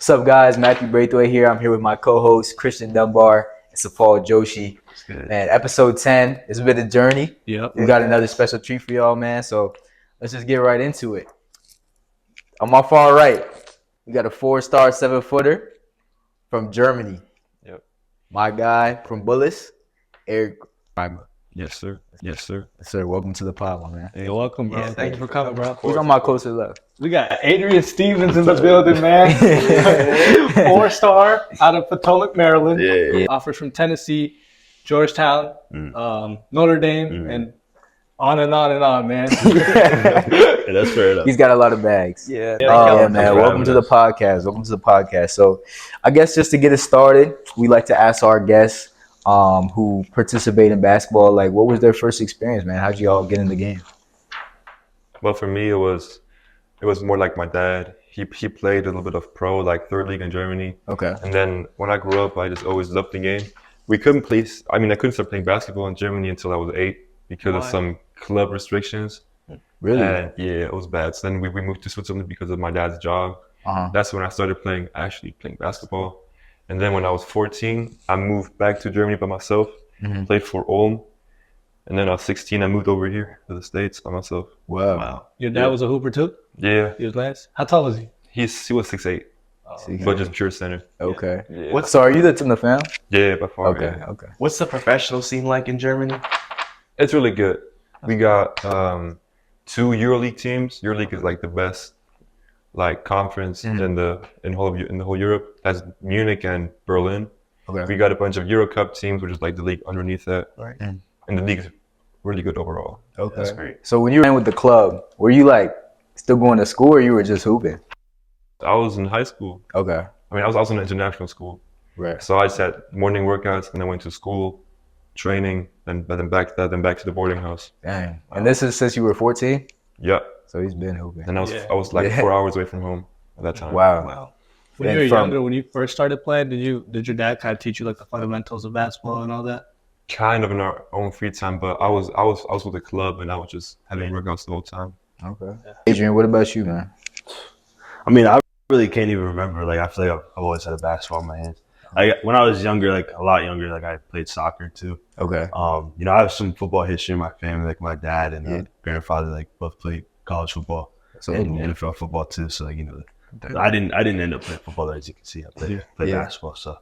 What's up, guys? Matthew Braithwaite here. I'm here with my co-host Christian Dunbar and Safal Joshi. Man, episode 10. It's been a journey. Yep. We got another special treat for y'all, man. So let's just get right into it. On my far right, we got a 4-star 7-footer from Germany. Yep. My guy from Bullis, Eric Reibe. Yes, sir. Yes, sir. Yes, sir. Welcome to the pod, my man. Hey, you're welcome, bro. Yeah, Thank you for coming, bro. Who's on my closer left? We got Adrien Stevens in the building, man. 4-star out of Potomac, Maryland. Yeah. Offers from Tennessee, Georgetown, Notre Dame, and on, man. That's fair enough. He's got a lot of bags. Yeah. Oh, man. Welcome to the podcast. Welcome to the podcast. So I guess just to get us started, we like to ask our guests who participate in basketball, like, what was their first experience, man? How'd you all get in the game? Well, for me, it was more like my dad. He played a little bit of pro, like third league in Germany. Okay. And then when I grew up, I just always loved the game. We couldn't play. I couldn't start playing basketball in Germany until I was 8 because of some club restrictions. Really? And yeah, it was bad. So then we moved to Switzerland because of my dad's job. That's when I started playing basketball. And then when I was 14, I moved back to Germany by myself, played for Ulm. And then I was 16, I moved over here to the States by myself. Wow. Your dad was a hooper too? Yeah. He was last? How tall was he? He was 6'8", but just pure center. Okay. Yeah. So are you the Tim fam? Yeah, by far. Okay. Yeah. Okay. What's the professional scene like in Germany? It's really good. We got 2 EuroLeague teams. EuroLeague is like the best conference in the whole Europe. That's Munich and Berlin. Okay. We got a bunch of Euro Cup teams, which is like the league underneath that. Right. And the league is really good overall. Okay. That's great. So when you ran with the club, were you like still going to school or you were just hooping? I was in high school. Okay. I was in international school. Right. So I just had morning workouts and I went to school, training, and then back to the boarding house. Dang. And this is since you were 14? Yeah. So he's been hooping. And I was like 4 hours away from home at that time. Wow. When you were younger, when you first started playing, did your dad kind of teach you like the fundamentals of basketball and all that? Kind of in our own free time, but I was with the club and I was just having workouts the whole time. Okay. Adrien, what about you, man? I really can't even remember. I feel like I've always had a basketball in my hands. When I was younger, a lot younger, I played soccer too. Okay. I have some football history in my family. Like my dad and grandfather, both played college football and NFL football too. So I didn't end up playing football, as you can see. I played basketball. So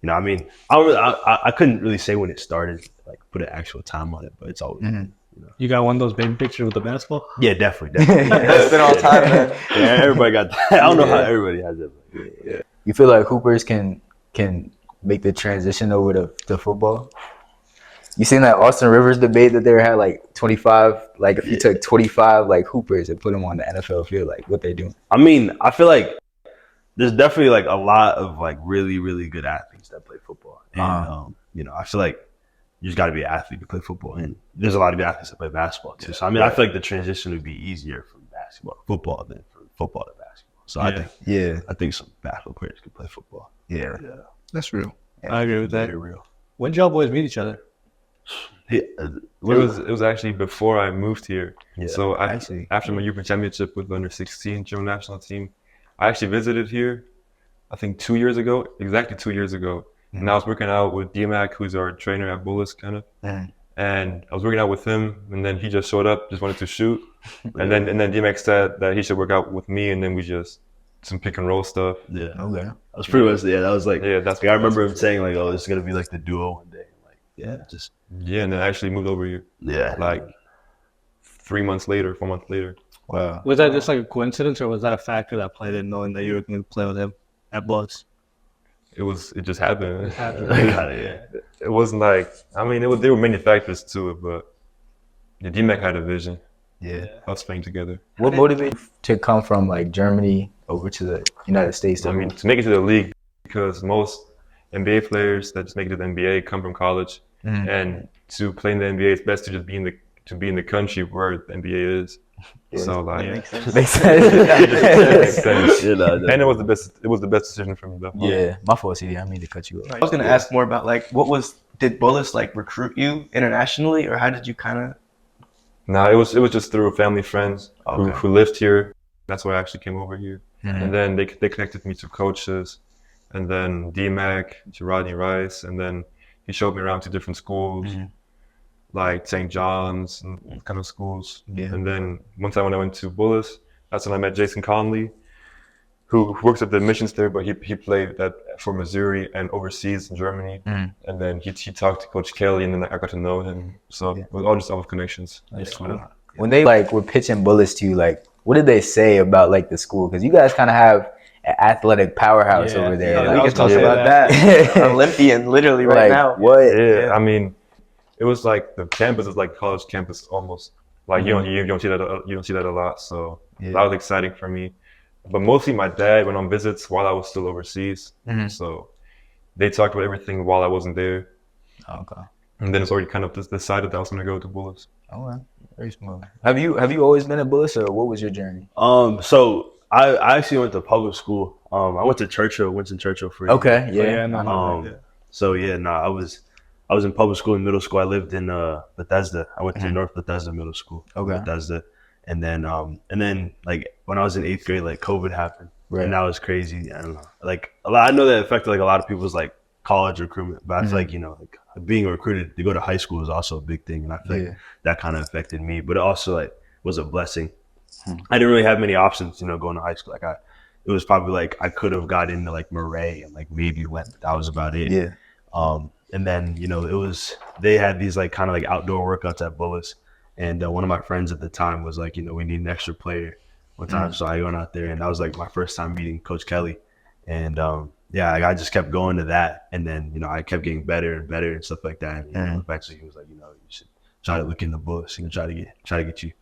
I couldn't really say when it started, put an actual time on it, but it's always. You got one of those baby pictures with the basketball? Yeah, definitely. That's been all time, man. Yeah, everybody got that. I don't know how everybody has it. Yeah. You feel like hoopers can make the transition over to football? You seen that Austin Rivers debate that they had 25, if you took 25 hoopers and put them on the NFL field, what they doing? I feel like there's definitely a lot of really, really good athletes that play football. And I feel like you just got to be an athlete to play football. And there's a lot of good athletes that play basketball too. So I feel like the transition would be easier from basketball to football than from football to basketball. So I think some basketball players could play football. Yeah. That's real. I agree with that. Very real. When did y'all boys meet each other? It was actually before I moved here. Yeah. So after my European Championship with the under 16 German national team, I actually visited here, I think exactly 2 years ago. And I was working out with D-Mac, who's our trainer at Bullis, kind of. And I was working out with him, and then he just showed up, just wanted to shoot. And then D-Mac said that he should work out with me, and then we just some pick and roll stuff. Yeah. Okay. That was pretty much, that was that's I remember him saying oh, this is going to be the duo one day. And then I actually moved over here. Yeah. 4 months later. Wow. Was that just a coincidence, or was that a factor that played in knowing that you were going to play with him at Bullis? It just happened. Yeah. It wasn't there were many factors to it, but D-Mac had a vision. Yeah. Us playing together. What motivated you to come from Germany over to the United States? To make it to the league, because most NBA players that just make it to the NBA come from college, and to play in the NBA, it's best to just be in the country where the NBA is. So makes sense. makes sense. And it was the best decision for me. Yeah, my fault, CD. I mean to cut you off. I was going to ask more about did Bullis recruit you internationally, or how did you kind of? No, it was just through family friends who lived here. That's why I actually came over here. And then they connected me to coaches, and then DMAC, to Rodney Rice, and then he showed me around to different schools, like St. John's and kind of schools. Yeah. And then one time when I went to Bullis, that's when I met Jason Conley, who works at the missions there, but he played for Missouri and overseas in Germany. And then he talked to Coach Kelly, and then I got to know him. So it was all just all of connections. That's cool. When they like were pitching Bullis to you, like what did they say about like the school? Because you guys kind of have an athletic powerhouse over there. Yeah, like, We can talk Yeah. about that. Olympian, literally right like, now. What? Yeah, I mean, it was like the campus is like college campus almost. Like you don't see that a lot. So that was exciting for me. But mostly my dad went on visits while I was still overseas. So they talked about everything while I wasn't there. Okay. And then it's already kind of just decided that I was going to go to Bullis. Okay. Very smooth. Have you always been at Bullis, or what was your journey? So I actually went to public school. I went to Churchill, Winston Churchill for a year. Okay. Yeah. Yeah, no. So yeah, I was in public school in middle school. I lived in Bethesda. I went to North Bethesda Middle School. Okay. Bethesda. And then like when I was in 8th grade, like COVID happened. Right. And that was crazy. I don't know. Like I know that affected like a lot of people's like college recruitment, but I feel like, like being recruited to go to high school is also a big thing. And I feel like that kind of affected me, but it also like was a blessing. I didn't really have many options, going to high school. Like it was probably like I could have got into like Murray and like maybe went, but that was about it. Yeah. And then, they had these like kind of like outdoor workouts at Bullis. And one of my friends at the time was like, we need an extra player one time. So I went out there, and that was like my first time meeting Coach Kelly. And I just kept going to that. And then, I kept getting better and better and stuff like that. And eventually he was like, you should try to look in the Bullis, try to get you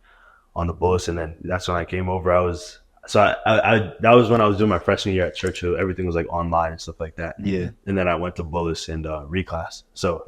on the Bullis. And then that's when I came over. That was when I was doing my freshman year at Churchill. Everything was like online and stuff like that. Yeah. And then I went to Bullis and reclass. So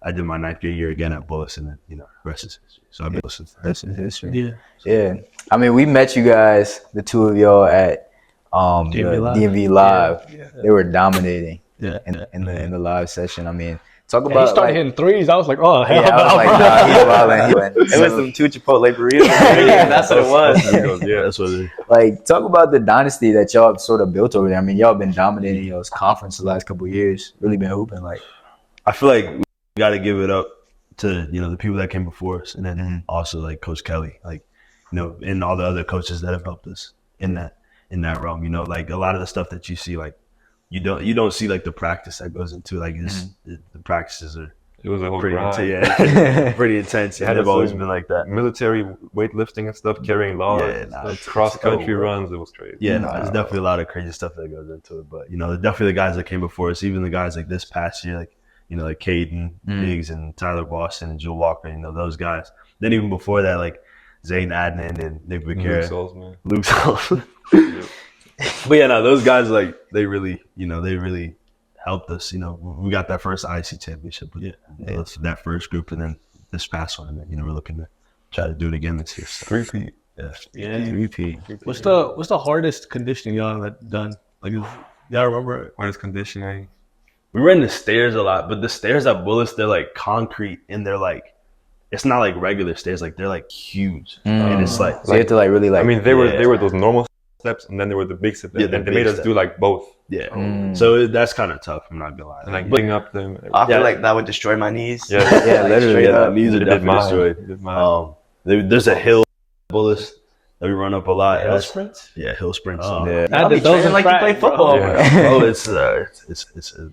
I did my 9th grade year again at Bullis, and then the rest is history. So I've been listening to That's history. Yeah. Yeah. I mean, we met you guys, the two of y'all, at DMV Live. Yeah. They were dominating Yeah. in the live session. I mean, talk He about started hitting threes. I was like, oh, hell Yeah, I was no. like, nah, he's wildin'. He went. It was them 2 Chipotle burritos. That's what it was. Yeah, that's what it is. Like, talk about the dynasty that y'all have sort of built over there. I mean, y'all been dominating y'all's conference the last couple of years. Really been hooping. Like, I feel like we got to give it up to the people that came before us, and then also like Coach Kelly, like and all the other coaches that have helped us in that realm. Like a lot of the stuff that you see, like you don't see like the practice that goes into like the practices are It was a whole pretty grind. pretty intense. Yeah, They've that's always like been like that. Military weightlifting and stuff, carrying logs, cross country runs. It was crazy. Yeah, there's definitely a lot of crazy stuff that goes into it. But definitely the guys that came before us, even the guys like this past year, like like Caden Biggs and Tyler Boston and Joe Walker, those guys. Then even before that, like Zane Adnan and Nick Becerra, Luke Salzman. But yeah, no, those guys like they really helped us. We got that first IC championship with that first group, and then this past one, and then we're looking to try to do it again this year. So. Three-peat. Yeah. repeat. What's the hardest conditioning y'all have done? Like, y'all remember? Hardest conditioning. We ran the stairs a lot, but the stairs at Bullis, they're like concrete, and they're like, it's not like regular stairs. Like they're like huge, and it's like, So you have to like really like. I mean, they were those normal steps, and then there were the big steps. Yeah, and the they made big us do like both, So that's kind of tough. I'm not gonna lie. and like getting up them. I feel like that would destroy my knees. Yeah. Yeah, literally. straight Yeah. up. Knees are It did definitely mine. destroyed. It did mine. There's a hill Bullis that we run up a lot. Hill sprints? Yeah, hill sprints. Yeah. I I'll be did those training in like you track, play bro. football. Yeah. Oh, it's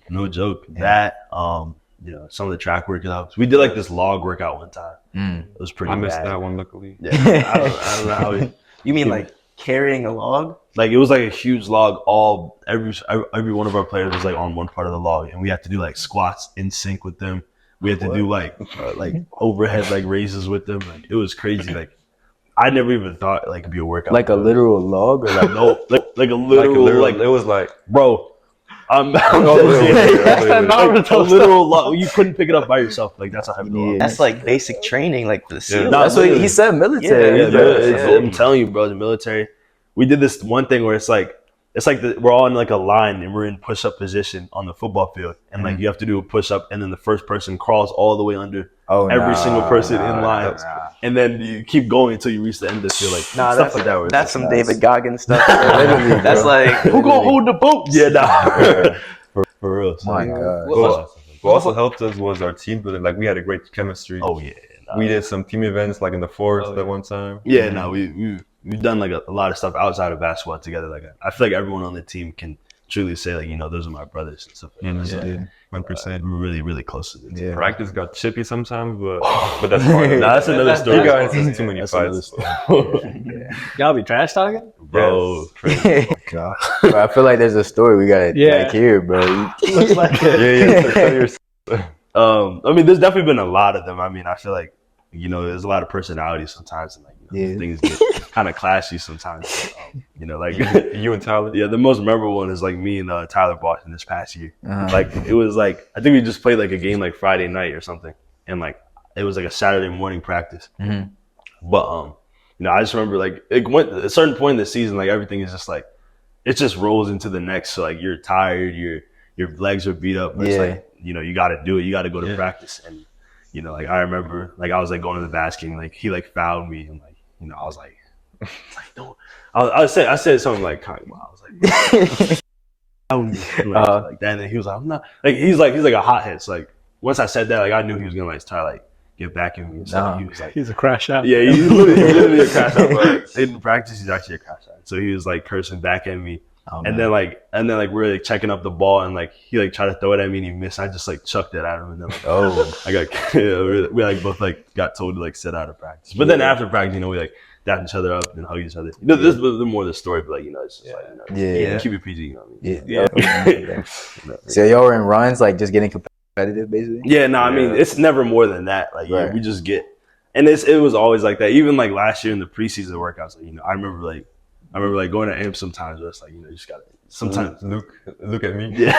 no joke. That some of the track workouts. We did like this log workout one time. It was pretty I missed bad. that one, luckily. Yeah, I don't know how You mean like carrying a log? like it was like a huge log. Every one of our players was like on one part of the log, and we had to do like squats in sync with them. We had to do like overhead like raises with them. Like it was crazy. Like I never even thought like it'd be a workout. Like a literal log, or like no, like a literal like it was like bro. I'm wait, like a literal log. You couldn't pick it up by yourself. Like that's how heavy the log. Yeah. That's like basic training, like for the SEAL. No, that's what he said. Military. Yeah, Yeah. I'm telling you, bro, the military. We did this one thing where it's like it's like we're all in like a line and we're in push-up position on the football field, and like you have to do a push-up, and then the first person crawls all the way under every single person in line, and then you keep going until you reach the end of the field. Like stuff like that. That's some David Goggins stuff. Literally, that's like who gonna hold the boat? Yeah, nah. for real. So, My God. What also helped us was our team building. Like we had a great chemistry. oh yeah. Nah. We did some team events like in the forest at one time. Yeah, no, we've done like a lot of stuff outside of basketball together. Like I feel like everyone on the team can truly say like, you know, those are my brothers and stuff. Like that. So, 1%. we're really, really close to the team. Yeah. Practice got chippy sommes, but that's fine. Nah, that's another story. You guys have too many That's another fights. story. Y'all be trash talking? Bro. God. Bro, I feel like there's a story we gotta like hear, bro. Looks like it. I mean, there's definitely been a lot of them. I mean, I feel like, you know, there's a lot of personalities sometimes, and like, you know, things get kind of clashy sometimes. But, you know, like You and Tyler. yeah, the most memorable one is like me and Tyler Boston this past year. Like it was like I think we just played like a game like Friday night or something, and like it was like a Saturday morning practice. But you know, I just remember like it went at a certain point in the season, like everything is just like it just rolls into the next. So like you're tired, your legs are beat up. But it's like, you know, you got to do it. You got to go to practice. And you know, like I remember, like I was like going to the basket, and like he like fouled me, and like, you know, I was like don't. I said something like kind of wild. I was like, like that, and he was like, I'm not like he's like a hothead. So like once I said that, like I knew he was gonna like try like get back at me. So he was like, He's a crash out. yeah, he's literally a crash out. But in practice, he's actually a crash out. So he was like cursing back at me. And then we're like checking up the ball, and like he like tried to throw it at me and he missed. I just like chucked it at him, and then like, I got we like both like got told to like sit out of practice. But then after practice, you know, we like dapped each other up and hugged each other. You know, this was more the story, but like, you know, it's just like, you know, keep it PG. You know what I mean? Yeah. So y'all were in runs, like just getting competitive, basically. Yeah, no, I mean it's never more than that. Like yeah, we just get, and it was always like that. Even like last year in the preseason workouts, like, you know, I remember going to AMP sometimes, but it's like, you know, you just gotta sometimes look at me. Yeah,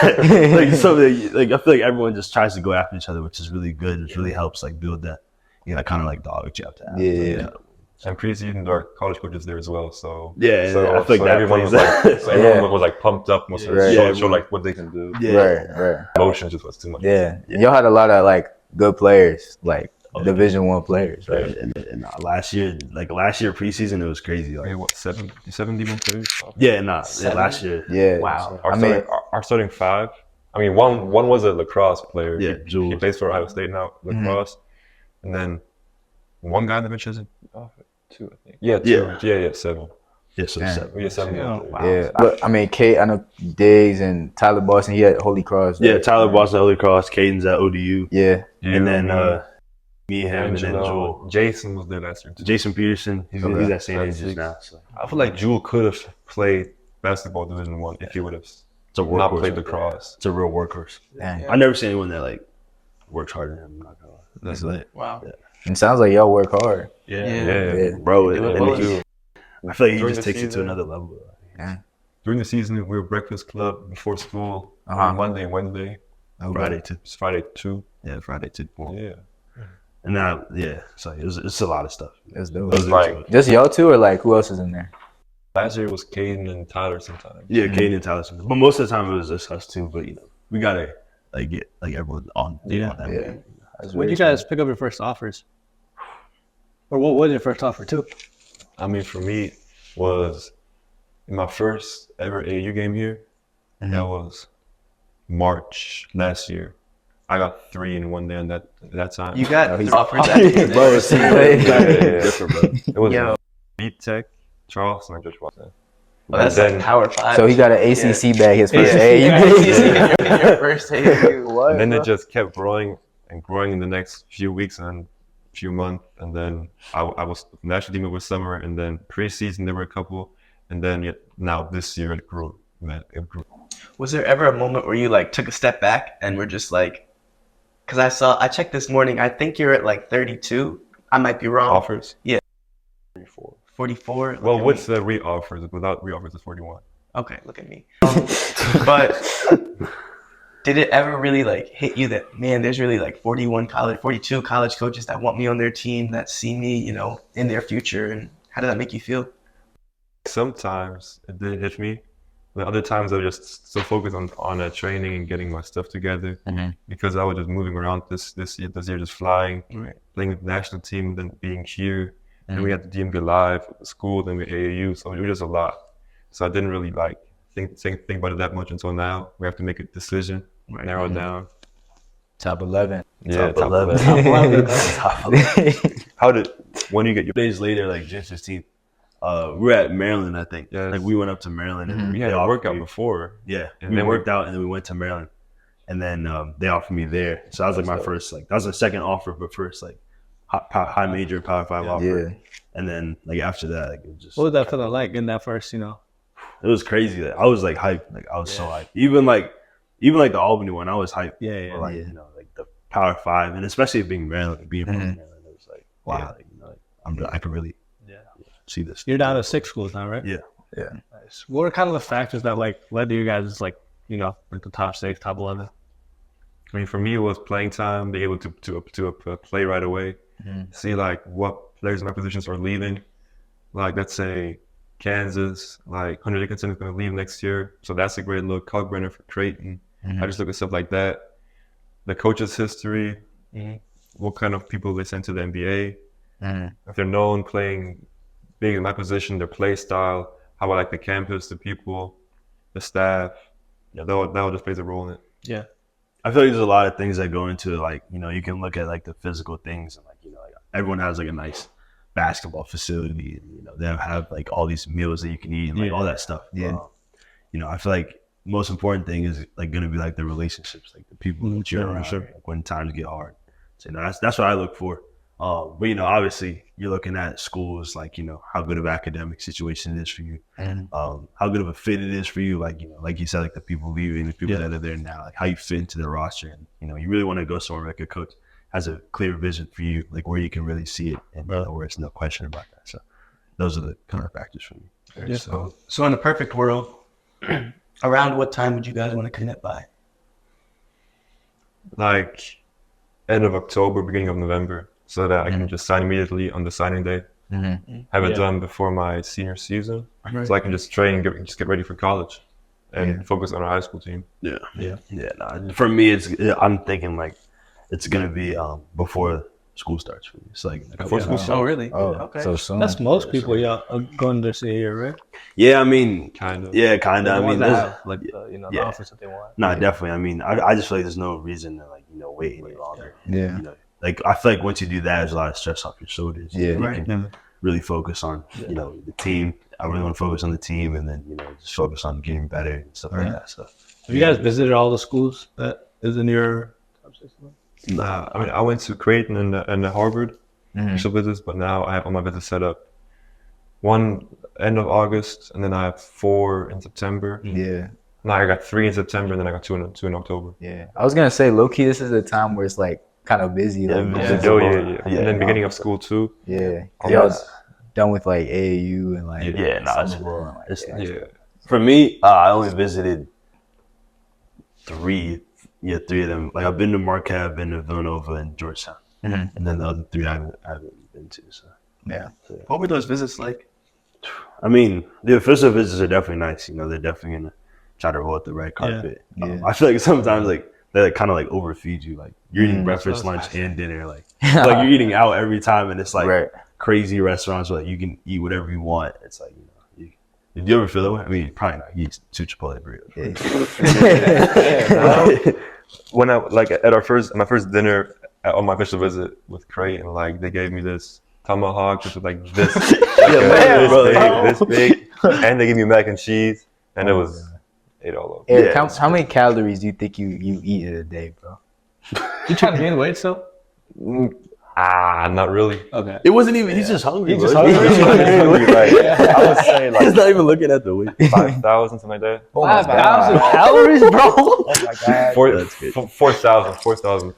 like so like I feel like everyone just tries to go after each other, which is really good. It really helps like build that, you know, kind of like dog that you have to have. Yeah. And preseason, our college coaches there as well. So so I feel like that everyone was like, everyone was like pumped up, was show like what they can do. Right. Emotion just was too much. Yeah. Y'all had a lot of like good players, like Division I players, right? And last year preseason, it was crazy. Like, what, 70 players? Yeah, last year. Yeah. Wow. Our starting five. I mean, one was a lacrosse player. Yeah, he plays for Ohio State now, lacrosse. And then one guy on the bench isn't. Two, I think. Yeah, two. Yeah, seven. Yeah, so seven. Yeah, seven. Wow. Yeah, but I mean, Kate, I know Diggs and Tyler Boston. He at Holy Cross. Right? Yeah, Tyler Boston, Holy Cross. Caden's at ODU. Yeah, and then me, him, and then Jewel. Jason was there last year too. Jason Peterson. He's at St. Andrews now. So. I feel like Jewel could have played basketball Division I if he would have not played lacrosse. It's a real workhorse. Damn. I've never seen anyone that like works harder than him. I'm not gonna lie. That's lit. Wow. Yeah. And it sounds like y'all work hard. Yeah. Bro. I feel like he just takes it to another level. Yeah. During the season, we were breakfast club before school on Monday and Wednesday. Friday too. It's Friday too. Yeah, Friday too. Yeah. And now, so it's a lot of stuff. That's dope. It was like Just y'all two, or like who else is in there? last year it was Caden and Tyler sometimes. Yeah, Caden and Tyler sometimes. But most of the time it was just us two. But you know, we gotta like get like everyone on. On that When you guys pick up your first offers, or what was your first offer too? I mean, for me, was in my first ever AU game here. That was March last year. I got 3 in one day on that time. You got offers at the end. It was Beat Tech, Charleston, and George Washington. Well, that's like Power 5. So he got an ACC bag his first day. in your first AU. What? And then it just kept growing and growing in the next few weeks and few months. And then I was national team over summer, and then preseason there were a couple, and then now this year it grew. Man, it grew. Was there ever a moment where you like took a step back and were just like, because I checked this morning, I think you're at like 32. I might be wrong. Offers? Yeah. 44. 44? Well, what's the re-offers? Without re-offers, it's 41. Okay, look at me. But did it ever really like hit you that, man, there's really like 42 college coaches that want me on their team, that see me, you know, in their future? And how did that make you feel? Sometimes it did hit me, The other times I was just so focused on training and getting my stuff together because I was just moving around this year, just flying, playing with the national team, then being here. And we had the DMV Live at school, then we AAU, so it was just a lot. So I didn't really like think about it that much until now. We have to make a decision, narrow it down. Top 11. Yeah, Top 11. Top 11. When you get your Days later, like June 16th, we were at Maryland, I think. Yes. Like we went up to Maryland and we had a workout before. Yeah, And we then worked out and then we went to Maryland, and then they offered me there. So that was like my first, like that was the second offer, but first like high major Power 5 offer. Yeah. And then like after that, like it was just What was that feeling like in that first, it was crazy. Like, I was like hyped. Like I was so hyped. Even like the Albany one, I was hyped. Yeah. For, like like the Power 5, and especially being Maryland, being from Maryland, it was like wow. Like, I could really see this. You're down to 6 schools now, right? Yeah. Nice. What are kind of the factors that like led to you guys like the top 6, top 11? I mean, for me, it was playing time, be able to play right away, see like what players in my positions are leaving. Like let's say Kansas, like Hunter Dickinson is going to leave next year, so that's a great look. Kalkbrenner for Creighton. I just look at stuff like that. The coach's history, what kind of people they send to the NBA, if they're known playing big in my position, their play style, how I like the campus, the people, the staff. Yeah, that all just plays a role in it. Yeah. I feel like there's a lot of things that go into it. Like, you can look at like the physical things and like, like everyone has like a nice basketball facility and, they have like all these meals that you can eat and like all that stuff. Yeah. I feel like most important thing is like going to be like the relationships, like the people that you're around, like, when times get hard. So, that's what I look for. But obviously you're looking at schools like, how good of an academic situation it is for you, how good of a fit it is for you. Like, like you said, like the people leaving, the people that are there now, like how you fit into the roster. And, you really want to go somewhere like a coach has a clear vision for you, like where you can really see it and where there's no question about that. So those are the kind of factors for me. Yeah. So in a perfect world, around what time would you guys want to commit by? Like end of October, beginning of November, so that I can just sign immediately on the signing day. Have it done before my senior season, so I can just train and get ready for college and focus on our high school team. Yeah. No, for me, I'm thinking like it's gonna be before school starts for me. It's like Before school starts. Oh, really? Oh, Okay. so soon. That's most people, going to see here, right? Yeah, I mean, Kind of. yeah, kind of. I mean, there's, the offers that they want. no, definitely. I mean, I just feel like there's no reason to like wait any longer. Yeah. Like I feel like once you do that, there's a lot of stress off your shoulders. Yeah. You can really focus on the team. I really want to focus on the team, and then just focus on getting better and stuff like that. So Have you guys visited all the schools that is in your top 6? I mean, I went to Creighton and Harvard initial visits, but now I have all my visits set up. One end of August, and then I have 4 in September. Yeah. Now I got 3 in September, and then I got 2 in October. Yeah. I was gonna say, low key, this is a time where it's like kind of busy. Like, And then beginning of school too. Yeah. I was done with like AAU and like it's summer ball and, like, it's nice. Yeah. For me, I only visited 3 of them. Like I've been to Marquette, I've been to Villanova and Georgetown, and then the other 3 I haven't been to. So yeah. What were those visits like? I mean, the official visits are definitely nice. They're definitely gonna try to roll out the red carpet. Yeah. I feel like sometimes like they like, kind of like overfeed you. Like you're eating breakfast, lunch, and dinner. Like like you're eating out every time, and it's like crazy restaurants where like you can eat whatever you want. It's like did you ever feel that way? I mean, probably not. You eat 2 Chipotle burritos. When I at my first dinner on my official visit with Creighton, like they gave me this tomahawk, which was like this, this big, and they gave me mac and cheese, and it was ate all over. Eric, how many calories do you think you eat in a day, bro? You trying to gain weight still? Not really. Okay. It wasn't even. He's just hungry. He's just bro. hungry. I would say like He's not even looking at the weight. 5,000, something like that. Oh my 5,000 God. calories, bro. Oh my God. 4,000, 4,000.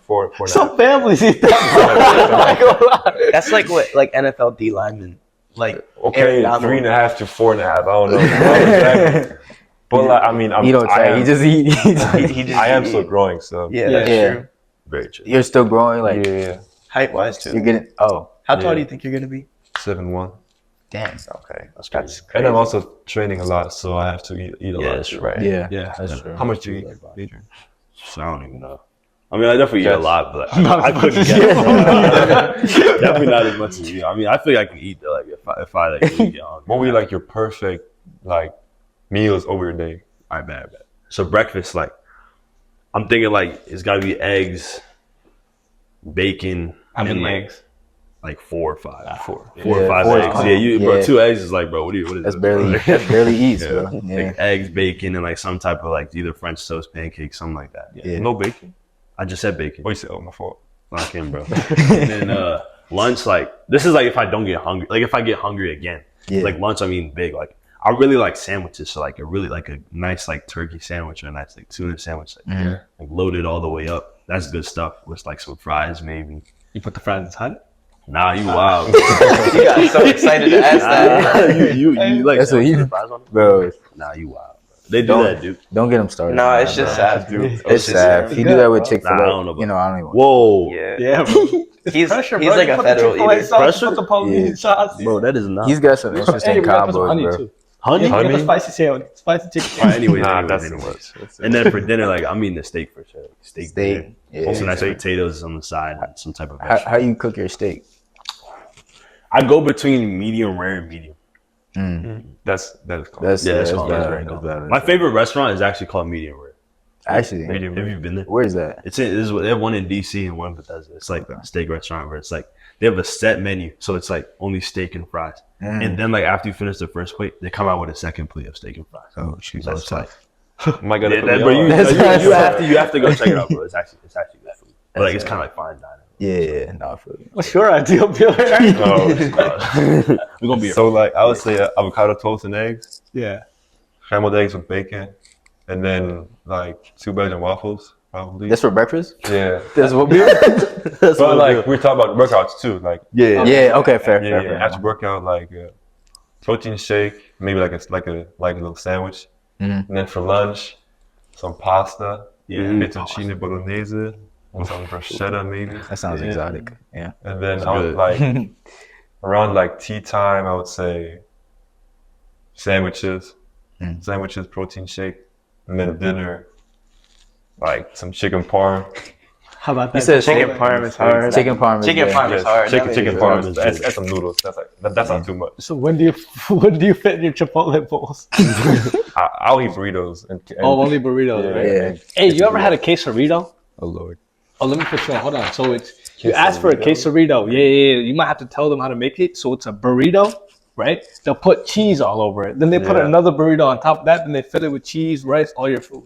Some families eat that. That's like what NFL D linemen like. Okay, Aaron 3.5 to 4.5. I don't know. Exactly. But like, I mean, You don't try. He just eat. I am still growing, so Yeah, that's true. Very true. You're still growing, like yeah. Height wise too. you're getting. Oh, How tall do you think you're gonna be? 7'1". Damn. Okay, that's That's crazy. And I'm also training a lot, so I have to eat a lot. Yeah, that's right. Yeah. Yeah. That's true. How much do you eat, Adrian? So I don't even know. I mean, I definitely eat a Yes. lot, but I couldn't get it. Definitely not as much as you. I mean, I feel like I can eat like if I like really get hungry. What would be like your perfect like meals over your day? All right, bad. So breakfast, like, I'm thinking like it's got to be eggs, bacon, How many and eggs? like 4 or 5. Four. 4 or 5 4 is eggs. cool. Yeah, bro. Yeah. 2 eggs is like, bro. What is That's this, barely bro? eats, Yeah. bro. Yeah. Like eggs, bacon, and like some type of like either French toast, pancakes, something like that. Yeah. No bacon? I just said bacon. Oh, you said, oh, my fault. Lock in, bro. And then lunch, like this is like if I don't get hungry, like if I get hungry again, Yeah. like lunch, I'm eating big. Like I really like sandwiches, so like a nice like turkey sandwich or a nice like tuna sandwich, like loaded all the way up. That's good stuff with like some fries, maybe. You put the fries inside? Nah, you wild. You got so excited to ask that. you like That's what you- fries on it? Bro, Nah, you wild. They do Don't- that, dude. don't get him started. No, on it's that, just bro. sad, dude. It's sad. If you do that with Chick-fil-A, Nah, I don't know about you know, I don't even. Whoa, Yeah. Yeah, bro. He's Pressure, he's bro. like You a put the federal Chick-fil-A eater. sauce, Pressure? put the police sauce. bro, that is not He's got some Hey, interesting we gotta put some combos, honey bro. too. honey. Yeah, Honey? get the spicy sandwich, spicy chicken All right, sandwich. anyways, Nah, anyways, that's anyways. too much. And then for dinner, like I'm eating a steak for sure. Steak. Steak. Yeah. Also, nice potatoes on the side and some type of How, vegetable. how you cook your steak? I go between medium rare and medium. That is called. That's Yeah, that's that's bad. called- That's bad. My favorite restaurant is actually called Medium Rare. Actually, medium Have you rare. been there? where's that? It's in. This is, they have one in DC and one in Bethesda. It's like a steak restaurant where it's like they have a set menu, so it's like only steak and fries. And then like after you finish the first plate, they come out with a second plate of steak and fries. Oh, shoot, So that's it's like, My God, yeah, that, bro, you, That's you have to go check it out, bro. It's actually good food. But like it's kind of like fine dining. Yeah, no, I feel you. What's your ideal meal? We're gonna be So like I would say avocado toast and eggs, Yeah. scrambled eggs with bacon, and then like 2 Belgian waffles probably. That's for breakfast. yeah. That's what we. That's But like we're talking about workouts too, like yeah. Yeah. Okay. Fair. yeah, Fair. yeah. fair. After workout, like protein shake, maybe like a little sandwich, Mhm. and then for lunch, some pasta, Yeah. fettuccine bolognese, and some bruschetta maybe, That sounds exotic. Yeah. and then That's I would good. like around like tea time, I would say sandwiches, protein shake, and then dinner, like some chicken parm. How about that? You said Chicken Chicken parm is hard. Chicken parm. is Chicken good. parm is hard. Chicken is parm. good. That's some noodles. That's not too much. So when do you fit in your Chipotle bowls? I'll eat burritos and Oh, only burritos, right? Yeah. Hey, you ever had a quesarito? Oh Lord. Oh, let me put you on. Hold on. So it's you ask for a quesarito. Yeah. You might have to tell them how to make it. So it's a burrito, right? They'll put cheese all over it. Then they put Yeah. another burrito on top of that. Then they fill it with cheese, rice, all your food.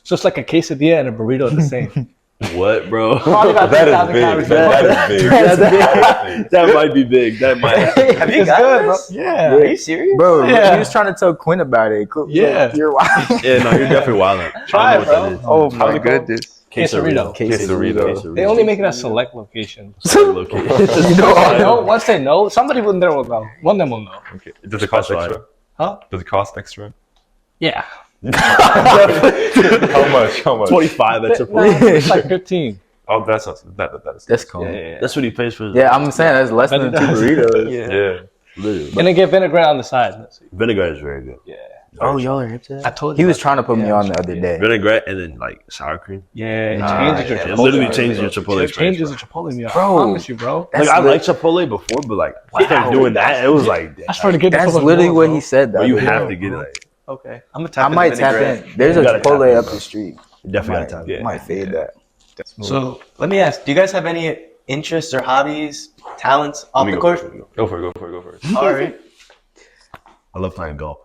So it's like a quesadilla and a burrito at the same. What, bro? Probably about That 3,000 is calories. big. That is big. That might be big. That might. Have you It's got good, bro. this? Yeah. Are you serious? Bro, Yeah. he was trying to tell Quinn about it. Cool. Yeah. You're wild. Yeah, no, you're definitely wild. Try it, bro. Oh How my they call it? goodness. Quesarito. Quesarito. They only make it at select locations. You know, I know. Once they know, somebody in there will know. One of them will know. Okay. Does it cost That's extra? Huh? Does it cost extra? Yeah. How much? 25 at No, Chipotle. it's like 15. Oh, that's not, that is. that's cool. Yeah. That's what he pays for. Yeah, I'm saying that's less than 2 burritos. Yeah. Literally. And they get vinaigrette on the side. Vinegar is very good. Yeah. Oh, y'all are hip to that? I told He you. was trying to put me on the other day. Vinaigrette and then like sour cream. Yeah, it Nah, changes your It Chipotle. literally changes your Chipotle It changes experience. the Chipotle meal. I Bro. promise you, bro. That's Like I lit- liked Chipotle before, but like after doing that, it was like I swear to get That's literally what he said. bro, you though. have to get it. Like, Okay. I'm gonna I tap might tap in. There's a You gotta tap Chipotle in, up bro. the street. you definitely Might, got time. might fade that. So let me ask: do you guys have any interests or hobbies, talents off the court? Go for it. All right. I love playing golf.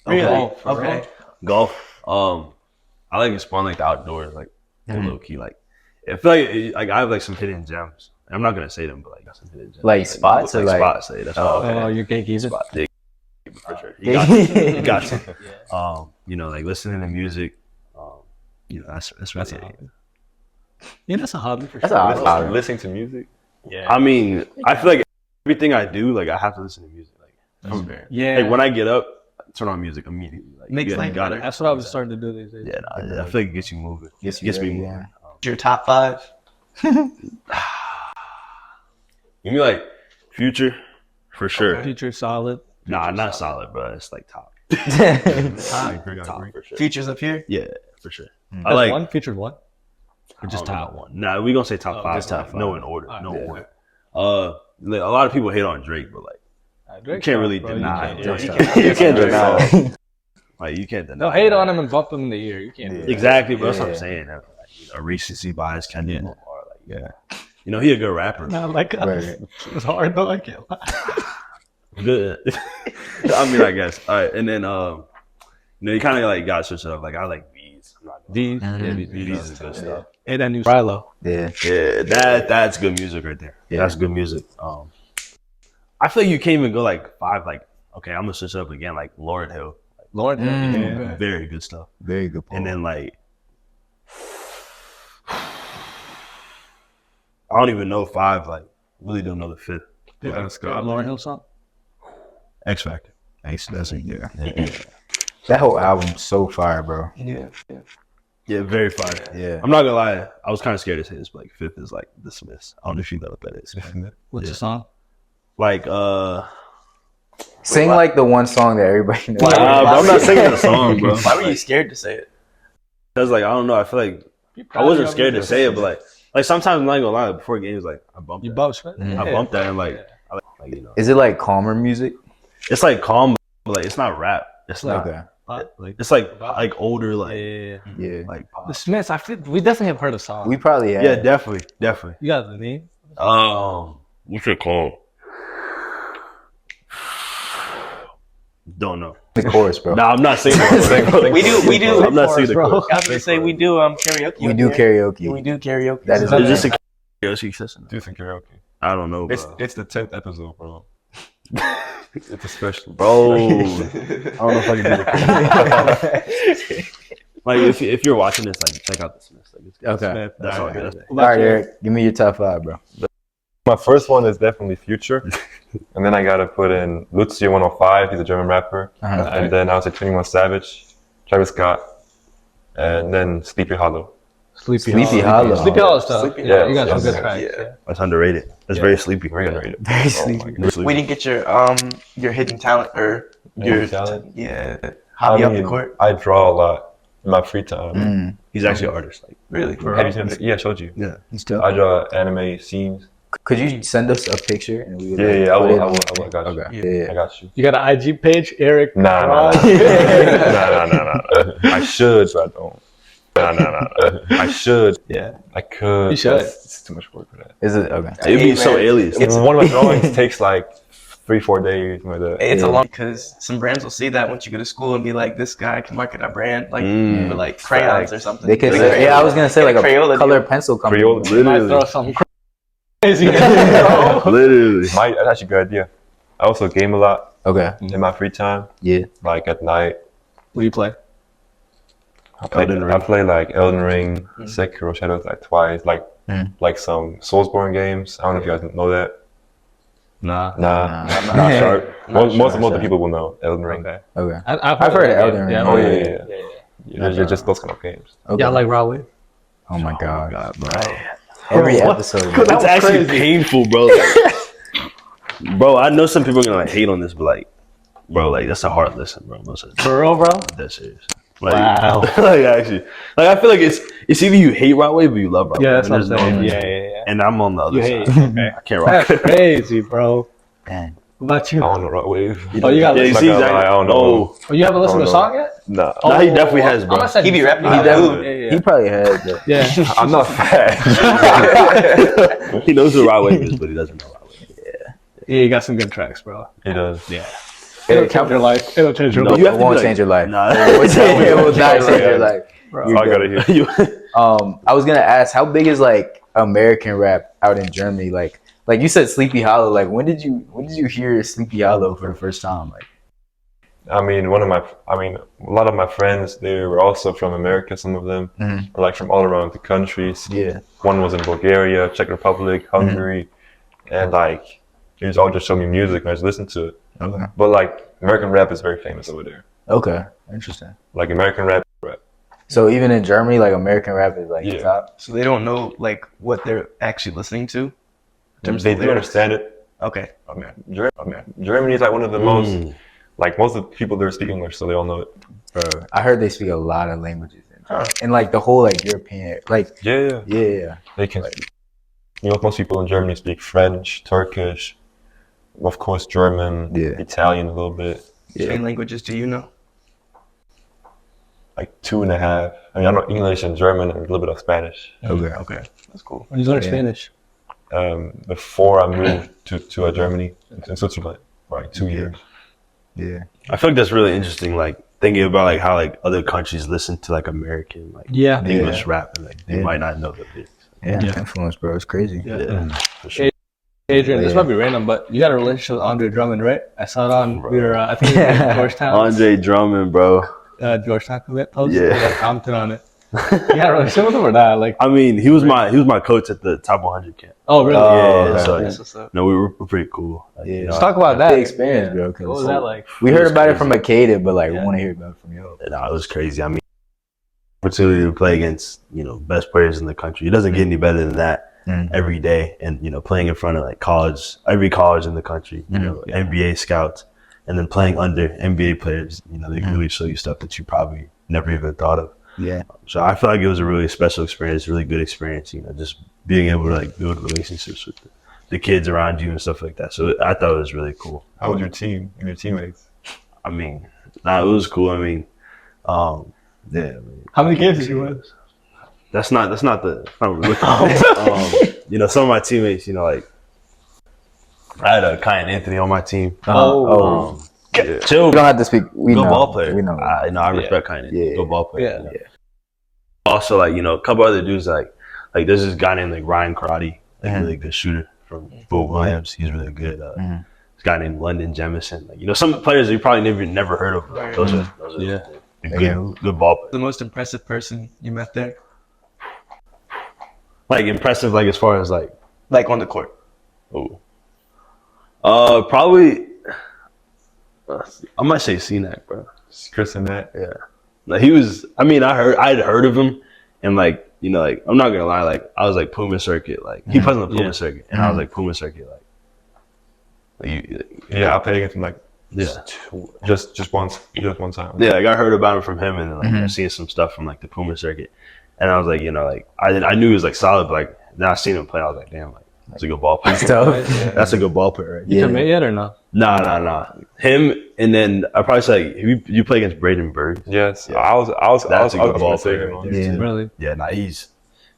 Really? Oh, for Okay. Golf. I like exploring like the outdoors, like low key. Like I feel like I have like some hidden gems. I'm not gonna say them, but like got some hidden gems. Like spots or like- spots? Like, that's Oh, what Oh, you're gay geezer. spot. Dig, for sure. You got to. You got to. You know, like listening to music. You know, that's really it. Yeah, that's a hobby for That's sure. a hobby. Listening to music. Yeah. I mean, I feel like everything I do, like I have to listen to music. Like, Yeah. like when I get up, I turn on music immediately. Like, Makes you life got better. it. That's what I was starting to do these days. Yeah, nah, I feel like it gets you moving. Gets you Gets me ready, moving. yeah. Your top 5? You mean like Future, for sure. Future solid. Nah, not solid, bro. It's like top. I agree. For sure. Features up here. Yeah, for sure. I That's like one featured one. Or I just don't know top about one. Nah, we gonna say top five. just top No five. in order. Alright, No yeah. order. Like, a lot of people hate on Drake, but like you can't really deny. You can't deny. Like you can't deny. No, hate on him and bump him in the ear. You can't do that. Exactly, bro. That's what I'm saying. Like, recency bias can be more. Like, yeah. He a good rapper. Not like us. It's hard though. I can't lie. Good. I mean, I guess. All right, and then you kind of like got to switch it up. Like I like beats. These. Beats is good stuff. Hey, that new Rilo. Yeah. Yeah, that's good music right there. Yeah. That's good music. I feel like you can't even go like 5. Like, okay, I'm gonna switch it up again. Like Lauryn Hill, Lord. very good stuff. Very good point. And then like, I don't even know 5. Like, really don't know the 5th. Yeah, let's go. Lauryn Hill song. X Factor. Thanks. That's it. Yeah. That whole album's so fire, bro. Yeah. Yeah, very fire. Yeah. I'm not gonna lie. I was kind of scared to say this, but like 5th is like the Smiths. I don't know if you know what that is. What's the song? Like, Sing like the one song that everybody knows. bro, I'm not singing the song, bro. Why were you scared to say it? Cause like I don't know. I feel like I wasn't scared to say it, but like sometimes I'm not gonna lie. Before games, like I bump. You that. bump shit? I bumped that and like, I like Is it like calmer music? it's like calm, but like it's not rap. It's not. Okay. Like It's like older, like Yeah. like pop. the Smiths. I feel we definitely have heard a song. We probably have. Yeah, definitely. You got the name? What's it called? Don't know. The chorus, bro. Nah, I'm not singing it. We do. I'm not singing the chorus. I was gonna say we do karaoke. We do karaoke. We do karaoke. That is Is this a karaoke session? Do some karaoke. I don't know, bro. It's the 10th episode, bro. It's a special. Bro, I don't know if I can do the Like, if you're watching this, like, check out the Smiths. Like, it's good. Okay. That's all good. All right, Eric. Give me your top 5, bro. My first one is definitely Future, and then I gotta put in Lucio 105. He's a German rapper, and then I would say 21 Savage, Travis Scott, and then Sleepy Hollow. Sleepy Hollow. Sleepy Hollow stuff. Yeah. You got some good Yeah. tracks. Yeah. That's underrated. That's very sleepy. Very underrated. Very sleepy. Very sleepy. We didn't get your hidden talent or your Hidden talent? Yeah. I Hobby off the mean, court. I draw a lot in my free time. He's actually an artist. Like, Really? Have you seen the, yeah, I showed you. yeah. He's tough. I draw anime scenes. Could you send us a picture and we would Yeah, I put it will. on- I got you. Okay. Yeah. I got you. You got an IG page, Eric? Nah. Nah. I should, but I don't. Nah. I should. Yeah. I could. You should. It's too much work for that. Is it okay? It'd be Hey, so man. alias. It's one of my drawings takes like 3-4 days. Like that. It's a Yeah. long because some brands will see that once you go to school and be like, this guy can market our brand like Mm. with like crayons or something. They could Like say, yeah, I was gonna say like a Crayola color deal. pencil company. Crayola. You might Literally. throw something crazy. Literally. That's actually a good idea. I also game a lot Okay. in my free time, Yeah. like at night. What do you play? I play like Elden Ring, Sekiro, Shadows like twice, like some Soulsborne games. I don't know if you guys know that. Nah. Nah. Not sure. Most of the sure. people will know Elden Ring. Okay. Okay. I've heard of Elden Ring. Yeah, Oh, I've yeah, heard of yeah. it. They're just those kind of games. Okay. Yeah, I like Raw Wave. Oh my god. bro. Every Bro, what? episode. That It's was actually crazy. painful, bro. Like, bro, I know some people are gonna like hate on this, but like, bro, like that's a hard listen, bro. Most of the time. For real, bro? That serious. Like, Wow. like actually, like I feel like it's either you hate Rock Wave or you love Rock Yeah, Wave. that's what I'm And there's saying. no- Yeah. And I'm on the other You side. hate. Okay. I can't rock. That's crazy, bro. Dang. What about I you? don't know Rock Wave. Oh, you got Yeah, you Like, see, I exactly. don't know. Oh, you haven't listened to the Oh, no. song yet? Nah. Nah, he definitely has, bro. I'm gonna send He be you- rapping. Yeah, He definitely- yeah. He probably has, but Yeah. I'm not fat. He knows who Rock Wave is, but he doesn't know Rock Wave. Yeah, you got some good tracks, bro. He does. Yeah. It'll change your life. It'll change your No, life. you it have to won't be like- change your life. Nah. It will not change your life. Bro. You're I gotta good. hear. I was gonna ask, how big is like American rap out in Germany? Like you said, Sleepy Hollow. Like when did you hear Sleepy Hollow for the first time? Like I mean, a lot of my friends, they were also from America. Some of them, or like from all around the countries. yeah, One was in Bulgaria, Czech Republic, Hungary, and like they just all just show me music and I just listen to it. okay, But like American rap is very famous over there. okay, interesting. Like American rap. So even in Germany, like American rap is like Yeah. top. So they don't know like what they're actually listening to. In terms They of do lyrics. understand it, Okay. Germany is like one of the most, like most of the people there speak English, so they all know it. Bro, I heard they speak a lot of languages and like the whole like European, like Yeah. They can. Most people in Germany speak French, Turkish, of course German, Italian a little bit. How many languages do you know? Like 2.5. I mean, I know English and German and a little bit of Spanish. Okay. That's cool. When you learn Spanish. Before I moved to Germany, in Switzerland, for like 2 years. Yeah. I feel like that's really interesting. Like thinking about like how like other countries listen to like American like English rap, and like they might not know the lyrics. Yeah, influence, bro. It's crazy. Yeah, for sure. Adrian, this might be random, but you got a relationship with Andre Drummond, right? I saw it on your, I think it was Georgetown. Andre Drummond, bro. Georgetown commit post. Yeah. You got commented on it. You got a relationship with him or not? Like, I mean, he was my coach at the top 100 camp. oh really? Yeah. So That's what's up. no, we were pretty cool. Like, Yeah. you know, Let's talk about that The experience, bro. 'cause What was that like? we It heard was about it crazy. from Makeda, but like we want to hear about it from you. it was crazy. I mean, opportunity to play against best players in the country. It doesn't get any better than that. Every day, and playing in front of like every college in the country, NBA scouts, and then playing under NBA players, they really show you stuff that you probably never even thought of. Yeah. So I feel like it was a really special experience, really good experience, just being able to like build relationships with the kids around you and stuff like that. So I thought it was really cool. How was your team and your teammates? I mean, it was cool. I mean, yeah. How many games did you win? That's not the some of my teammates, like I had Kai and Anthony on my team. Yeah. Chill. We don't have to speak. We Good know. ball player. We know. I respect Kai and Anthony. Yeah. Good ball player. Yeah. Also, like a couple other dudes like there's this guy named like Ryan Karate, really good shooter from Fort Williams. He's really good. This guy named London Jemison. Like some players you probably never heard of. Those are good ball players. The most impressive person you met there? Like impressive, like as far as like on the court. Probably I might say CNAC, bro. Chris and Matt. Yeah. Like he was. I mean, I'd heard of him, and like I'm not gonna lie, like I was like Puma Circuit, like he plays on the Puma Circuit, and I was like Puma Circuit, I played against him like just one time. Yeah, like I heard about him from him, and then like I seen some stuff from like the Puma Circuit, and I was like, I knew he was like solid, but like then I seen him play, I was like, damn, like that's a good ball player. That's a good ball player, right? You commit yet or no? Nah. Him, and then I probably say like, you play against Braden Bird. Yes, I was a good ball gonna say player. him. Yeah. Really? Yeah, nah, he's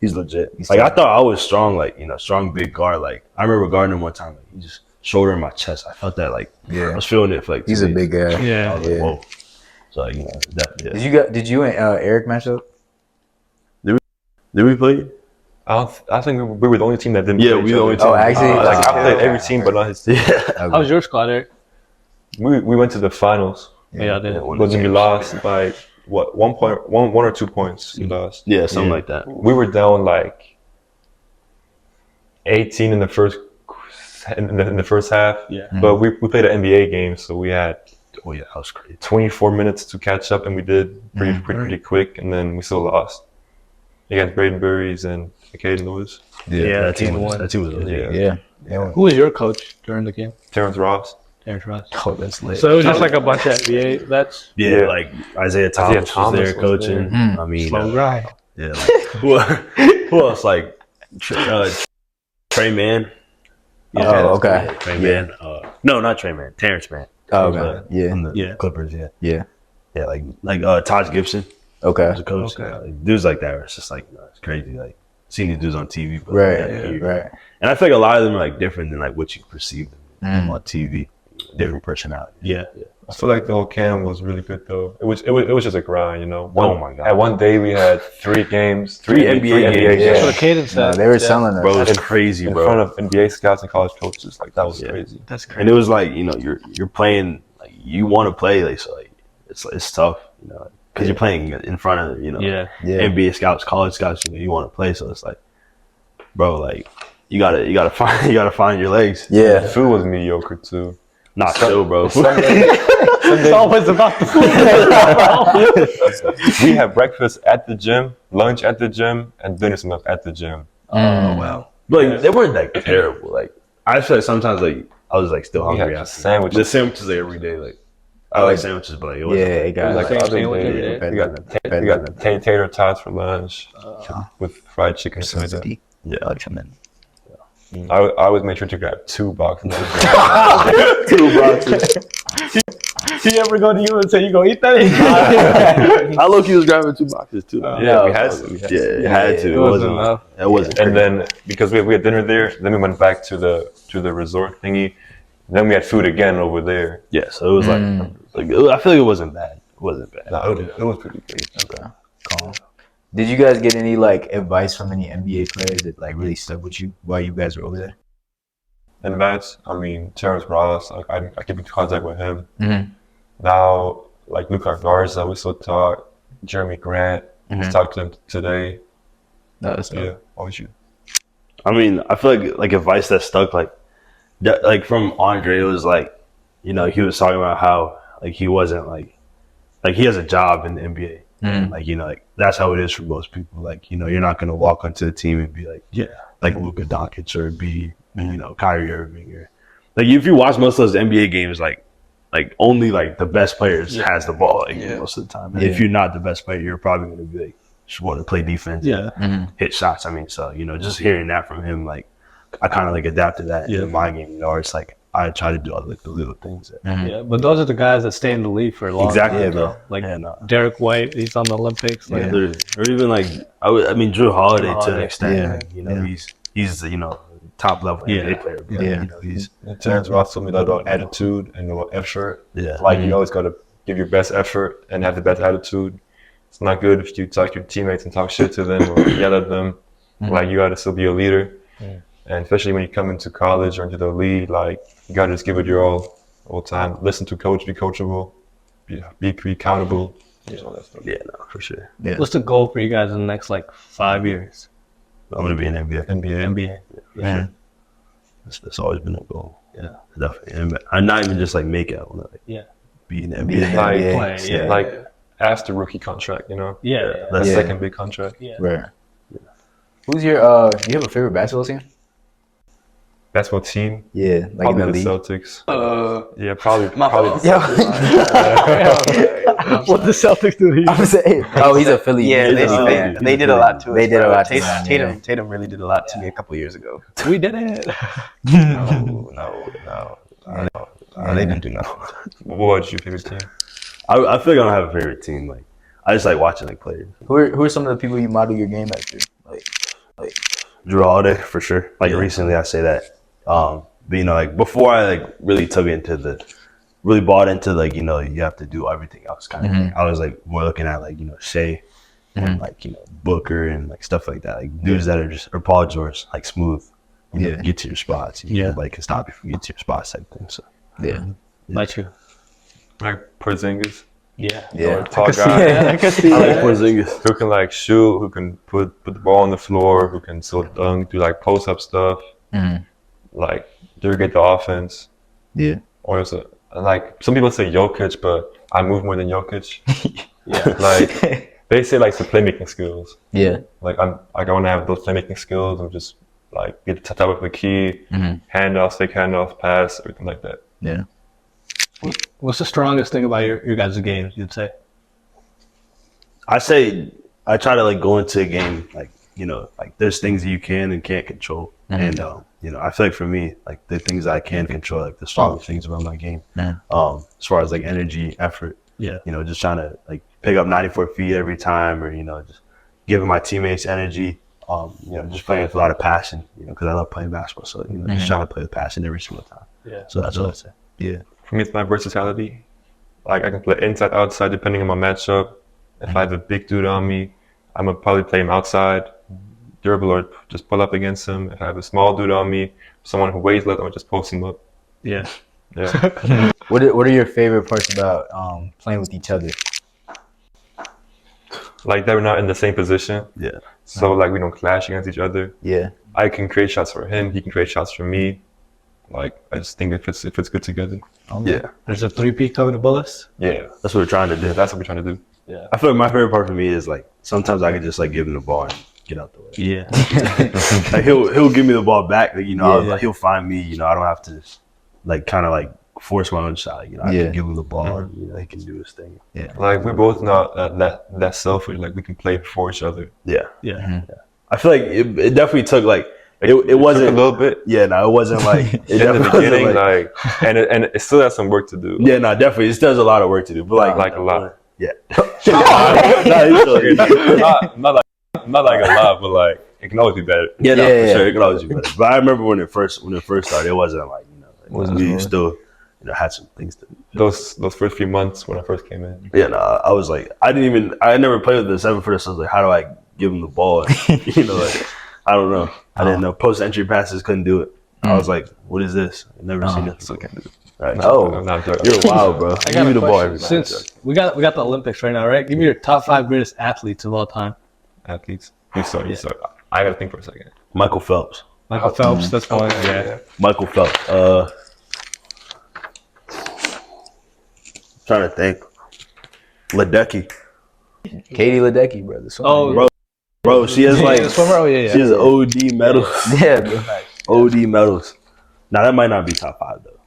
legit. Like I thought I was strong, like strong big guard. Like I remember guarding him one time, like he just shoulder in my chest. I felt that, like I was feeling it for like 2 He's a days. big guy. Yeah. I was like, whoa. So like, definitely. Did you and Eric match up? Did we play? I think we were the only team that didn't. Yeah, play we each the other. only team. Oh, actually? Like I played every team, but not his team. Yeah. How was your squad, Eric? We went to the finals. Yeah, I did. But then we lost by what 1 or 2 points. We lost. Yeah, something like that. We were down like 18 in the first half. Yeah. But we played an NBA game, so we had Oh yeah, that was crazy. 24 minutes to catch up, and we did pretty quick, and then we still lost against Braden Burries and Caden Lewis. Yeah, that team was. Yeah. Who was your coach during the game? Terrence Ross. Terrence Ross. Oh, that's lit. So it was just like a bunch of NBA vets. Yeah, Yeah. like Isaiah Thomas was there was coaching. there. I mean, Slow grind. yeah. Like, who else? Like Trey Mann. Oh, okay. Yeah, Trey Mann. No, not Trey Mann. Terrence Mann. Oh, From okay. the Clippers. Yeah. Yeah. Yeah, like Taj Gibson Okay. was a coach. Okay. Like, dudes like that, where it's just like it's crazy. Like seeing these dudes on TV, but Right. Right. And I feel like a lot of them are like different than like what you perceive them on TV. Different personality. Yeah. I feel like the whole camp was really good though. It was just a grind, you know. Oh my God. At one day we had 3 games, Three NBA games. That's Yeah. what Caden No, said. they were selling us. Bro, it's crazy, in bro. front of NBA scouts and college coaches. Like that was crazy. That's And crazy. it was like you're playing like you want to play like so like it's tough because you're playing in front of Yeah. Yeah. NBA scouts, college scouts. You want to play, so it's like, bro, like you gotta find your legs. The Yeah. food was mediocre too. Not still, bro. It's always about the food. We had breakfast at the gym, lunch at the gym, and dinner stuff at the gym. Oh wow. Like they weren't like terrible. Like I feel like sometimes like I was like still We hungry had after sandwiches. The sandwiches like every day. Like I like sandwiches, but like it wasn't. Yeah, it got Like like the other sandwich every day, day? we got tater tots for lunch with fried chicken or something like that. Yeah. I always made sure to grab 2 boxes. 2 boxes. He ever go to you and say you gonna eat that? I low-key was grabbing 2 boxes too. Yeah, we had to. Yeah, you had to. It wasn't enough. It wasn't. And then because we had dinner there, then we went back to the resort thingy. Then we had food again over there. Yeah, so it was like I feel like it wasn't bad. It wasn't bad. No, it was pretty good. Okay, calm. Did you guys get any like advice from any NBA players that like really stuck with you while you guys were over there? And that's, I mean, Terrence Ross, like I keep in contact with him. Mm-hmm. Now, like Luka Garza, we still talk. Jeremy Grant, we talked to him today. That's Yeah, always you. I mean, I feel like advice that stuck like from Andre was like, you know, he was talking about how like he wasn't like he has a job in the NBA. Mm-hmm. Like, you know, like that's how it is for most people. Like, you know, you're not gonna walk onto the team and be like, yeah, like Luka Doncic or be, you know, Kyrie Irving or like if you watch most of those NBA games, like only like the best players has the ball like most of the time. And if you're not the best player, you're probably gonna be like just want to play defense, hit shots. I mean, so you know, just hearing that from him, like I kind of like adapted that in my game. You know, or it's like I try to do all like the little things. Yeah, but those are the guys that stay in the league for a long Exactly, time. bro. Like Yeah, no. Derek White, he's on the Olympics. Like, Literally. Or even like I mean Drew Holiday to an Holiday. extent. Yeah. Like, you know, he's you know top level NBA player. But, Yeah. you know, he's And Terrence Ross told me that about attitude and about effort. yeah. Like you always gotta give your best effort and have the best attitude. It's not good if you talk to your teammates and talk shit to them or yell at them. Like you gotta still be a leader. And especially when you come into college or into the league, like you gotta just give it your all the time. Listen to coach, be coachable, be accountable. All that stuff. Yeah, no, for sure. what's the goal for you guys in the next like 5 years? I'm gonna be an NBA. NBA. Man. That's always been a goal. Yeah. Definitely. And I'm not even just like make it. I wanna like Yeah. be an Be NBA. an Like, NBA. Play, yeah. Like after rookie contract, you know? Yeah. That Yeah. second big contract. Yeah. Right. Who's your do you have a favorite basketball team? Basketball team. Yeah, like Probably in the the league. Celtics. Yeah, My probably. fault. Yeah. What the Celtics do to you? I'm saying, oh, he's a Philly. Yeah, he's they, a Philly they, fan. they did a lot to us. They did a bro. lot to us, Tatum really did a lot to me a couple years ago. We did it. No. They didn't do nothing. What's your favorite team? I feel like I don't have a favorite team. Like I just like watching like players. Who are some of the people you model your game after? Like Drew Holiday for sure. Like recently I say that. But you know, like before I like really really bought into like, you know, you have to do everything else kind of thing. I was like more looking at like, you know, Shea and like, you know, Booker and like stuff like that. Like dudes that are just or Paul George, like smooth. You know, get to your spots. You know, like can stop you from getting to your spots type thing. So Like you. Like Porzingis. Yeah. Tall guy. I can see I like that. Porzingis. Who can like shoot, who can put the ball on the floor, who can still dunk, do like post up stuff, like dirigate the offense. Yeah. Or is it like some people say Jokic, but I move more than Jokic. Like they say like the playmaking skills. Yeah. Like I want to have those playmaking skills and just like get to top of the key, handoffs, fake handoffs, pass, everything like that. Yeah. What's the strongest thing about your guys' games, you'd say? I say I try to like go into a game like, you know, like there's things that you can and can't control. And you know, I feel like for me, like the things that I can control, like the strongest things around my game. As far as like energy, effort, you know, just trying to like pick up 94 feet every time, or you know, just giving my teammates energy. You know, just playing with a lot of passion. You know, because I love playing basketball, so you know, just trying to play with passion every single time. Yeah. So that's what I say. Yeah. For me, it's my versatility. Like I can play inside, outside, depending on my matchup. If I have a big dude on me, I'm gonna probably play him outside, dribble or just pull up against him. If I have a small dude on me, someone who weighs less, I'm gonna just post him up. Yeah. Yeah. What are your favorite parts about playing with each other? Like that we're not in the same position. Yeah. So like we don't clash against each other. Yeah. I can create shots for him. He can create shots for me. Like I just think it fits good together. Yeah. There's a 3P coming to Bullis. Yeah. That's what we're trying to do. That's what we're trying to do. Yeah. I feel like my favorite part for me is like sometimes I can just like give him the ball and get out the way. Yeah. Like he'll give me the ball back. Like, Yeah. like, he'll find me. I don't have to like kind of like force my own shot. I can give him the ball. And, he can do his thing. Yeah. Like we're both not that selfish. Like we can play for each other. Yeah. Yeah. I feel like it definitely took like it wasn't took a little bit. Yeah, no, it wasn't like it In the definitely wasn't, beginning, and it still has some work to do. yeah, no, definitely it still has a lot of work to do. But Like a lot. Yeah. Not like a lot, but like it can always be better. Yeah, no, Yeah, for yeah. sure. It could always be better. But I remember when it first started, it wasn't like Wasn't we hard. still had some things to do. Those first few months when I first came in. Yeah, no, I was like, I never played with the 7-footer. So I was like, how do I give him the ball? Like, I don't know. I didn't know. Post entry passes couldn't do it. I was like, what is this? I've never seen this. Okay. Right. I'm not joking. You're wild, bro. I Give got me a the ball every question. time. Since we got the Olympics right now, right? Give me your top 5 greatest athletes of all time. Athletes. You start. I gotta think for a second. Michael Phelps. Michael Phelps, that's one. Yeah. Michael Phelps. Trying to think. Ledecky. Katie Ledecky, brother. Oh, Bro, she has like yeah, swimmer. Oh, yeah. she has OD medals. yeah, bro. OD medals. Now that might not be top 5 though.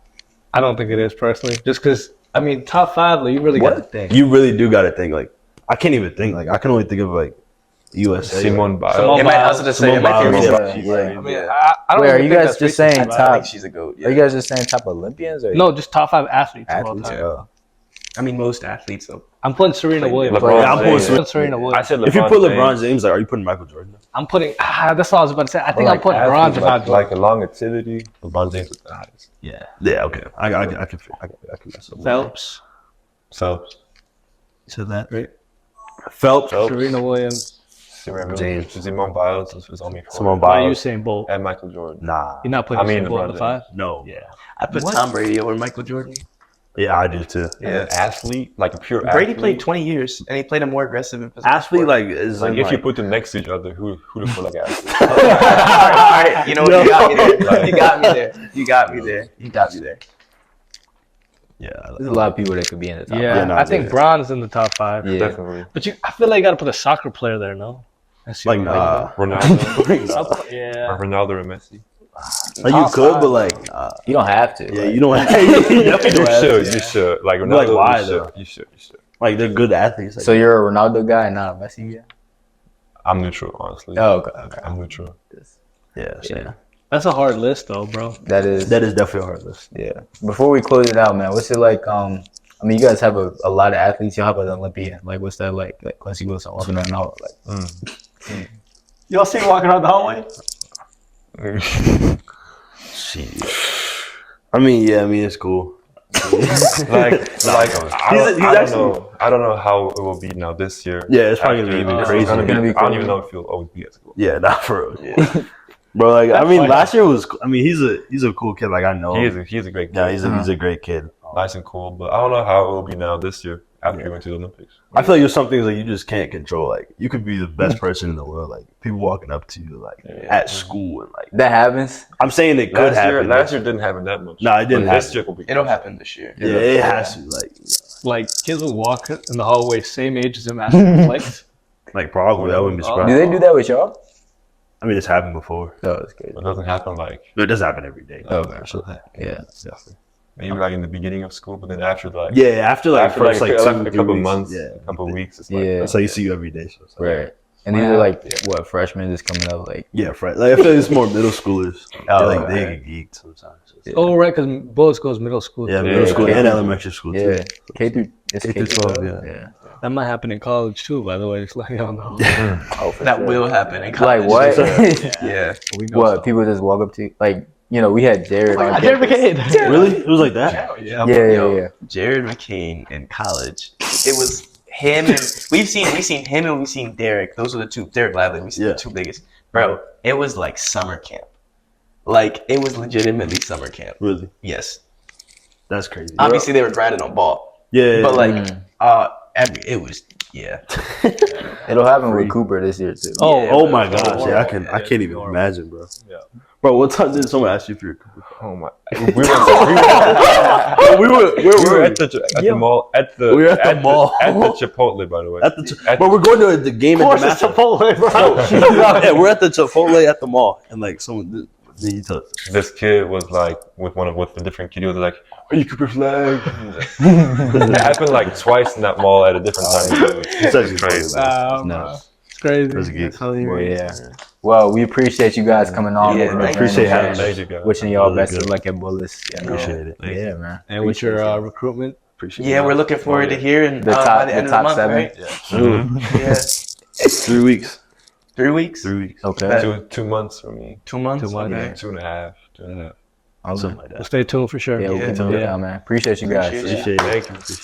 I don't think it is personally. Just because, I mean, top 5, like, you really got to think. You really do got to think. Like, I can't even think. Like, I can only think of like USA. Simone Biles. Simone It might also just say it might be Biles, a yeah. she's Yeah. like, I mean, I don't Wait, are even you think guys that's just recent. saying I top? think she's a goat. Are you guys just saying top Olympians or No, just top 5 athletes of all athletes? time. Oh. I mean, most athletes though. I'm putting Serena Williams. LeBron Yeah, I'm pulling James. Serena I Williams. said If you LeBron put James. LeBron James, like, are you putting Michael Jordan? I'm putting. That's what I was about to say. I think Like I'm putting bronze athletes, if I like a longevity. LeBron James is the highest. Yeah. Yeah, okay. I can mess up. Phelps. Phelps. You said that right? Phelps. Serena Williams. James. Simone Biles is on me for Simone Why are you Biles. saying Bolt? and Michael Jordan. Nah. You're not putting I mean, Usain Bolt in LeBron the 5? No. Yeah. I put Tom Brady over Michael Jordan. Yeah, I do too. An athlete, like a pure Brady athlete. played 20 years and he played a more aggressive and physical Athlete, sport. like, is Like like, if you put them next to each other, who the fuck like athlete? all right. You know what? You got me there. You got me there. You got me there. You got me there. yeah, There's a lot of people that could be in the top. Yeah, Yeah, no, I think yeah. bronze in the top 5. Yeah. Definitely. But I feel like you got to put a soccer player there, no? That's like, your- nah. Ronaldo, Yeah. Ronaldo and Messi. Like, you could, but like, You don't have to. yeah, like, you don't have you definitely don't You have to. should, you should. Like Ronaldo, Like, why, you though? should. You should. Like, they're good athletes. Like, So you're a Ronaldo guy and not a Messi guy? I'm neutral, honestly. Oh, okay. I'm neutral. yeah, same. Yeah. That's a hard list, though, bro. That is. That is definitely a hard list. Yeah. Before we close it out, man, what's it like? I mean, you guys have a lot of athletes. You have an Olympian. Like, what's that like? Like Quincy Wilson walking around out. Like, Y'all see him walking around the hallway? Shit. I mean, it's cool. I don't know how it will be now this year. Yeah, it's probably gonna be even It's crazy. gonna be- Gonna be I don't crazy. even know if he'll always be at school. Yeah, not for real. Yeah. Bro, like, I mean, last year was. I mean, he's a cool kid. Like, I know. He's a great kid. Yeah, he's a great kid. Nice and cool, but I don't know how it will be now this year after we went to the Olympics. I feel like there's some things that you just can't control. Like, you could be the best person in the world. Like, people walking up to you, like, at school, and like, that happens. I'm saying it could happen. Last year didn't happen that much. No, it didn't But this happen. year will be. It'll happen this year. Yeah, it has to. Like, kids will walk in the hallway, same age as him, asking for flights. Like probably. I wouldn't be Do surprised. they do that with y'all? I mean, it's happened before. No, it's good. It doesn't happen like But it does happen every day. Okay. Yeah. Definitely. maybe like in the beginning of school, but then after like Yeah, after like after first like, like 2 a 3 couple weeks. months, Yeah, a couple weeks, it's like Yeah. that's how you see you every day. So it's like, Right. And these are like what freshmen just coming up like. Yeah, right. Like I feel like it's more middle schoolers. Oh, Like they okay. get geeked sometimes. Yeah. Oh, right, because Bullis goes middle school. Yeah, too. middle school K and through- elementary school too. Yeah. K through K through 12, yeah. That might happen in college, too, by the way. Just let y'all know. Oh, for That sure. will happen in Like college. what? Yeah. We know What so. people just walk up to you? Like, you know, we had Jared. on Jared campus. McCain. Really? It was like that? Yeah. Yeah. Jared McCain in college. It was him and we've seen him and we've seen Derek. Those are the two. Derek Lively. We've seen the two biggest. Bro, it was like summer camp. Like it was legitimately summer camp. Really? Yes. That's crazy. Obviously they were grinding on ball, Yeah. but like it was Yeah. It'll happen with Cooper this year too. Oh my it's gosh, horrible. yeah, I can't even horrible. imagine, bro. Yeah. Bro, what time did someone ask you for your Cooper? Oh my! We were at the mall at the We were at the mall. at the Chipotle, by the way. But we're going to the game Of at course, the it's Chipotle. Chipotle, bro. Yeah, we're at the Chipotle at the mall, and like someone. Then you tell us. This kid was like with a different kid. He was like, "Are you Cooper Flag?" It happened like twice in that mall at a different time. It's actually crazy. No. It's crazy. There's a geek. Well, yeah. Well, we appreciate you guys coming on. Yeah, man. appreciate having us. Thank you guys. Wishing y'all Really best good. of luck at Bullis. You know. Appreciate it. Yeah, man. And with your recruitment, Appreciate Yeah, we're looking forward to hearing The by top- the end the of the top month, 7? right? it. Yeah. 3 weeks. 3 weeks? 3 weeks. Okay. 2 months for me. 2 months? 2 months. Okay. 2.5. 2.5. Okay. Something like we'll that. stay tuned for sure. Yeah, we'll keep it down, man. Appreciate you guys. Appreciate Appreciate it. Thank you.